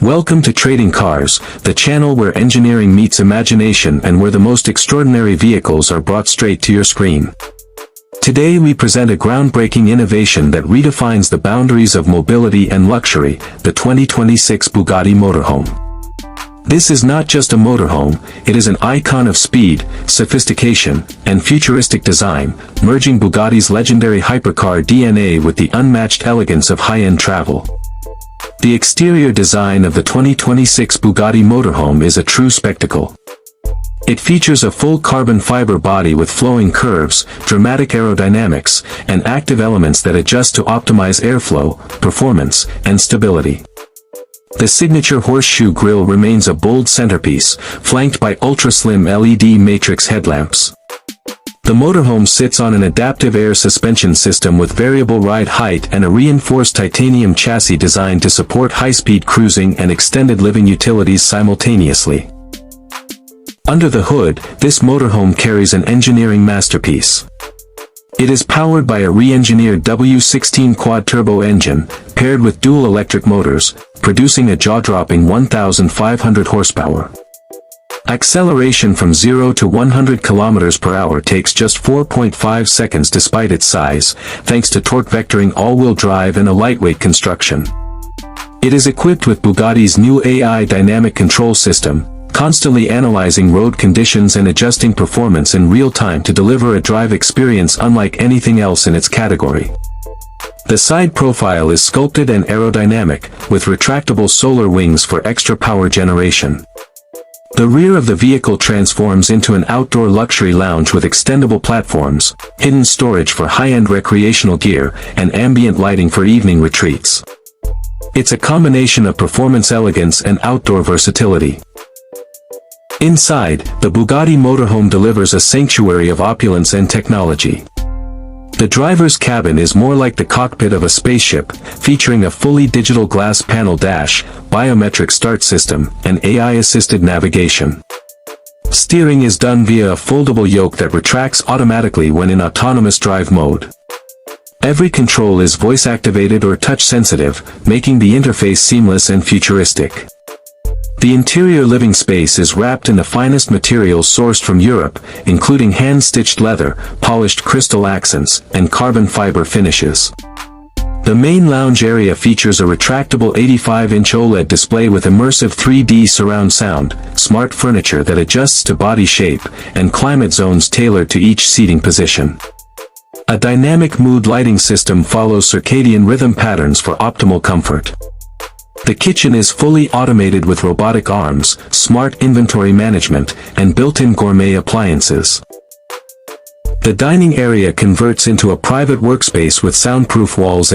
Welcome to Trading Cars, the channel where engineering meets imagination and where the most extraordinary vehicles are brought straight to your screen. Today we present a groundbreaking innovation that redefines the boundaries of mobility and luxury, the 2026 Bugatti Motorhome. This is not just a motorhome, it is an icon of speed, sophistication, and futuristic design, merging Bugatti's legendary hypercar DNA with the unmatched elegance of high-end travel. The exterior design of the 2026 Bugatti Motorhome is a true spectacle. It features a full carbon fiber body with flowing curves, dramatic aerodynamics, and active elements that adjust to optimize airflow, performance, and stability. The signature horseshoe grille remains a bold centerpiece, flanked by ultra-slim LED matrix headlamps. The motorhome sits on an adaptive air suspension system with variable ride height and a reinforced titanium chassis designed to support high-speed cruising and extended living utilities simultaneously. Under the hood, this motorhome carries an engineering masterpiece. It is powered by a re-engineered W16 quad-turbo engine, paired with dual electric motors, producing a jaw-dropping 1,500 horsepower. Acceleration from 0 to 100 km per hour takes just 4.5 seconds despite its size, thanks to torque vectoring all-wheel drive and a lightweight construction. It is equipped with Bugatti's new AI dynamic control system, constantly analyzing road conditions and adjusting performance in real time to deliver a drive experience unlike anything else in its category. The side profile is sculpted and aerodynamic, with retractable solar wings for extra power generation. The rear of the vehicle transforms into an outdoor luxury lounge with extendable platforms, hidden storage for high-end recreational gear, and ambient lighting for evening retreats. It's a combination of performance elegance and outdoor versatility. Inside, the Bugatti Motorhome delivers a sanctuary of opulence and technology. The driver's cabin is more like the cockpit of a spaceship, featuring a fully digital glass panel dash, biometric start system, and AI-assisted navigation. Steering is done via a foldable yoke that retracts automatically when in autonomous drive mode. Every control is voice-activated or touch-sensitive, making the interface seamless and futuristic. The interior living space is wrapped in the finest materials sourced from Europe, including hand-stitched leather, polished crystal accents, and carbon fiber finishes. The main lounge area features a retractable 85-inch OLED display with immersive 3D surround sound, smart furniture that adjusts to body shape, and climate zones tailored to each seating position. A dynamic mood lighting system follows circadian rhythm patterns for optimal comfort. The kitchen is fully automated with robotic arms, smart inventory management, and built-in gourmet appliances. The dining area converts into a private workspace with soundproof walls.